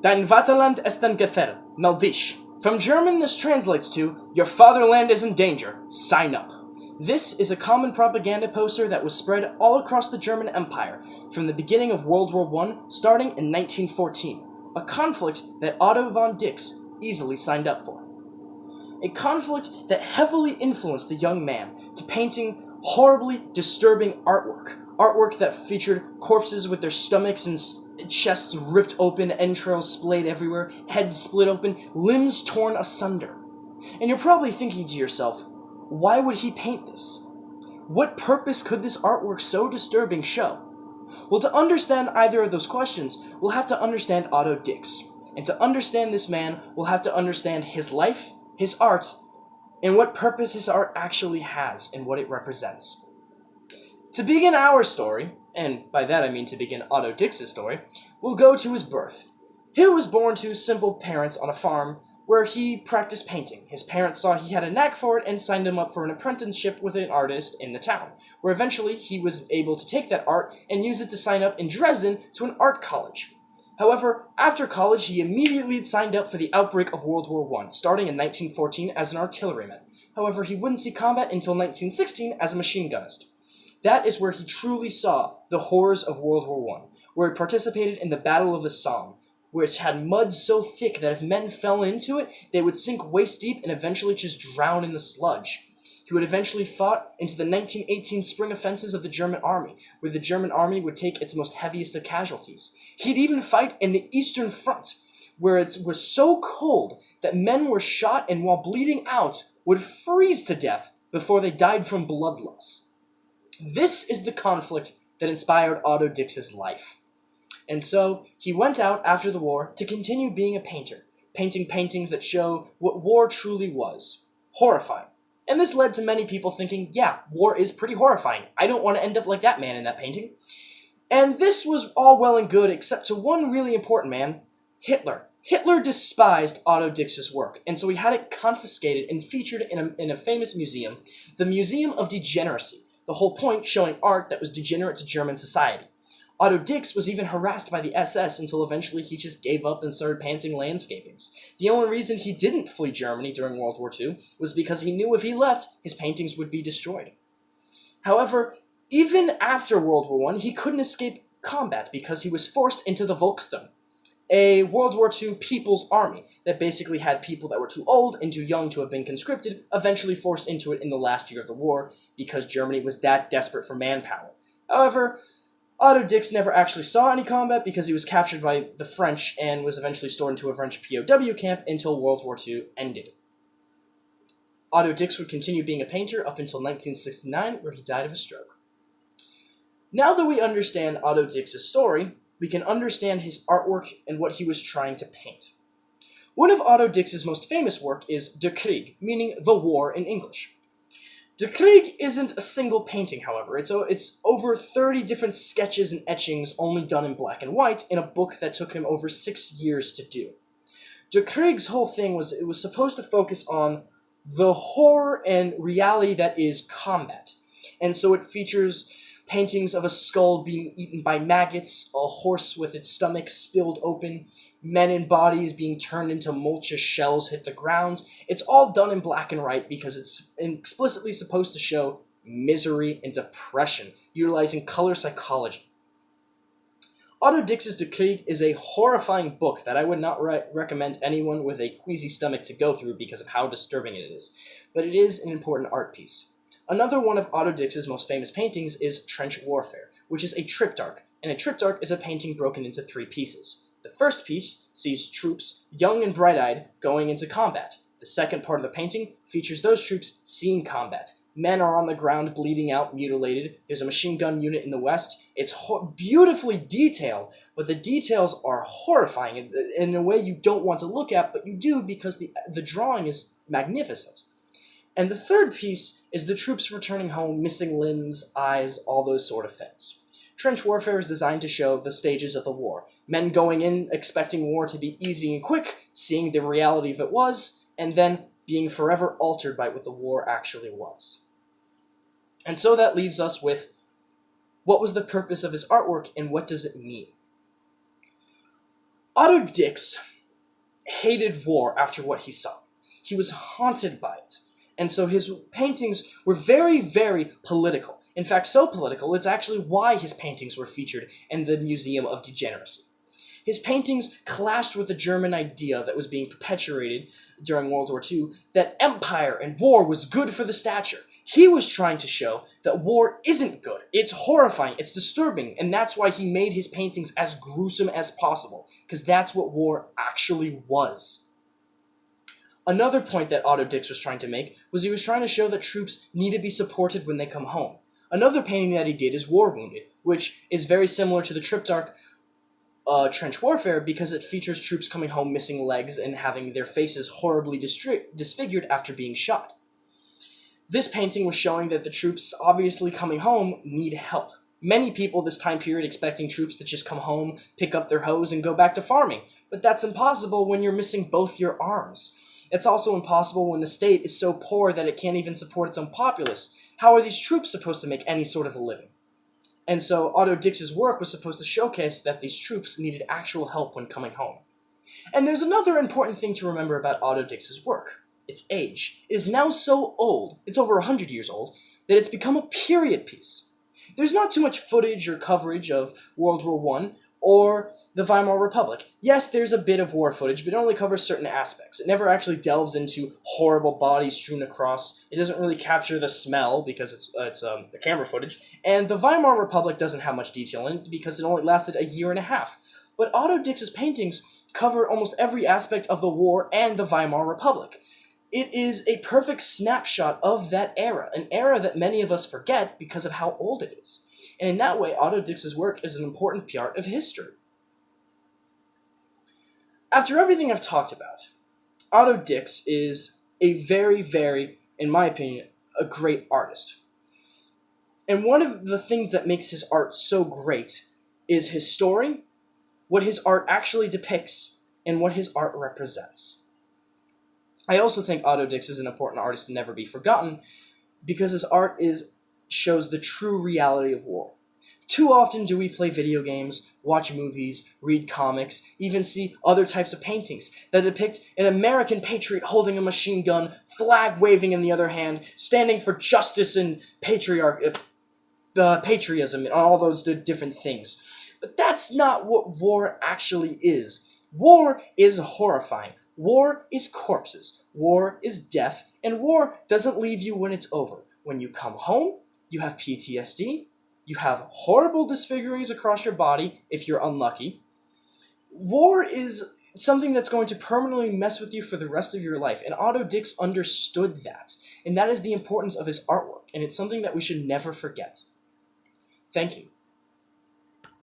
Dein Vaterland ist in Gefahr. Meld dich. From German, this translates to, Your fatherland is in danger. Sign up. This is a common propaganda poster that was spread all across the German Empire from the beginning of World War I, starting in 1914, a conflict that Otto von Dix easily signed up for. A conflict that heavily influenced the young man to painting horribly disturbing artwork that featured corpses with their stomachs and chests ripped open, entrails splayed everywhere, heads split open, limbs torn asunder. And you're probably thinking to yourself, why would he paint this? What purpose could this artwork so disturbing show? Well, to understand either of those questions, we'll have to understand Otto Dix. And to understand this man, we'll have to understand his life, his art, and what purpose his art actually has and what it represents. To begin our story, and by that I mean to begin Otto Dix's story, we'll go to his birth. He was born to simple parents on a farm where he practiced painting. His parents saw he had a knack for it and signed him up for an apprenticeship with an artist in the town, where eventually he was able to take that art and use it to sign up in Dresden to an art college. However, after college, he immediately signed up for the outbreak of World War I, starting in 1914 as an artilleryman. However, he wouldn't see combat until 1916 as a machine gunist. That is where he truly saw the horrors of World War I, where he participated in the Battle of the Somme, which had mud so thick that if men fell into it, they would sink waist deep and eventually just drown in the sludge. He would eventually fought into the 1918 spring offensives of the German army, where the German army would take its most heaviest of casualties. He'd even fight in the Eastern Front, where it was so cold that men were shot and while bleeding out would freeze to death before they died from blood loss. This is the conflict that inspired Otto Dix's life. And so he went out after the war to continue being a painter, painting paintings that show what war truly was. Horrifying. And this led to many people thinking, yeah, war is pretty horrifying. I don't want to end up like that man in that painting. And this was all well and good except to one really important man, Hitler. Hitler despised Otto Dix's work, and so he had it confiscated and featured in a famous museum, the Museum of Degeneracy, the whole point showing art that was degenerate to German society. Otto Dix was even harassed by the SS until eventually he just gave up and started painting landscapings. The only reason he didn't flee Germany during World War II was because he knew if he left, his paintings would be destroyed. However, even after World War I, he couldn't escape combat because he was forced into the Volkssturm, a World War II people's army that basically had people that were too old and too young to have been conscripted, eventually forced into it in the last year of the war because Germany was that desperate for manpower. However, Otto Dix never actually saw any combat because he was captured by the French and was eventually stored into a French POW camp until World War II ended. Otto Dix would continue being a painter up until 1969, where he died of a stroke. Now that we understand Otto Dix's story, we can understand his artwork and what he was trying to paint. One of Otto Dix's most famous work is Der Krieg, meaning the war in English. Der Krieg isn't a single painting, however. It's over 30 different sketches and etchings only done in black and white in a book that took him over 6 years to do. Der Krieg's whole thing was it was supposed to focus on the horror and reality that is combat. And so it features paintings of a skull being eaten by maggots, a horse with its stomach spilled open, men in bodies being turned into mulch as shells hit the ground. It's all done in black and white because it's explicitly supposed to show misery and depression, utilizing color psychology. Otto Dix's Der Krieg is a horrifying book that I would not recommend anyone with a queasy stomach to go through because of how disturbing it is, but it is an important art piece. Another one of Otto Dix's most famous paintings is Trench Warfare, which is a triptych, and a triptych is a painting broken into 3 pieces. The first piece sees troops, young and bright-eyed, going into combat. The second part of the painting features those troops seeing combat. Men are on the ground bleeding out, mutilated. There's a machine gun unit in the west. It's beautifully detailed, but the details are horrifying in a way you don't want to look at, but you do because the drawing is magnificent. And the third piece is the troops returning home, missing limbs, eyes, all those sort of things. Trench Warfare is designed to show the stages of the war. Men going in, expecting war to be easy and quick, seeing the reality of it was, and then being forever altered by what the war actually was. And so that leaves us with, what was the purpose of his artwork and what does it mean? Otto Dix hated war after what he saw. He was haunted by it. And so his paintings were very, very political. In fact, so political, it's actually why his paintings were featured in the Museum of Degeneracy. His paintings clashed with the German idea that was being perpetuated during World War II that empire and war was good for the stature. He was trying to show that war isn't good. It's horrifying, it's disturbing, and that's why he made his paintings as gruesome as possible, because that's what war actually was. Another point that Otto Dix was trying to make was he was trying to show that troops need to be supported when they come home. Another painting that he did is War Wounded, which is very similar to the triptych trench warfare because it features troops coming home missing legs and having their faces horribly disfigured after being shot. This painting was showing that the troops obviously coming home need help. Many people this time period expecting troops to just come home, pick up their hoes, and go back to farming, but that's impossible when you're missing both your arms. It's also impossible when the state is so poor that it can't even support its own populace. How are these troops supposed to make any sort of a living? And so Otto Dix's work was supposed to showcase that these troops needed actual help when coming home. And there's another important thing to remember about Otto Dix's work. Its age. It is now so old, it's over 100 years old, that it's become a period piece. There's not too much footage or coverage of World War I or the Weimar Republic. Yes, there's a bit of war footage, but it only covers certain aspects. It never actually delves into horrible bodies strewn across. It doesn't really capture the smell because it's the camera footage. And the Weimar Republic doesn't have much detail in it because it only lasted a year and a half. But Otto Dix's paintings cover almost every aspect of the war and the Weimar Republic. It is a perfect snapshot of that era, an era that many of us forget because of how old it is. And in that way, Otto Dix's work is an important part of history. After everything I've talked about, Otto Dix is a very, very, in my opinion, a great artist. And one of the things that makes his art so great is his story, what his art actually depicts, and what his art represents. I also think Otto Dix is an important artist to never be forgotten because his art shows the true reality of war. Too often do we play video games, watch movies, read comics, even see other types of paintings that depict an American patriot holding a machine gun, flag waving in the other hand, standing for justice and patriotism and all those different things. But that's not what war actually is. War is horrifying. War is corpses. War is death. And war doesn't leave you when it's over. When you come home, you have PTSD. You have horrible disfigurings across your body if you're unlucky. War is something that's going to permanently mess with you for the rest of your life. And Otto Dix understood that. And that is the importance of his artwork. And it's something that we should never forget. Thank you.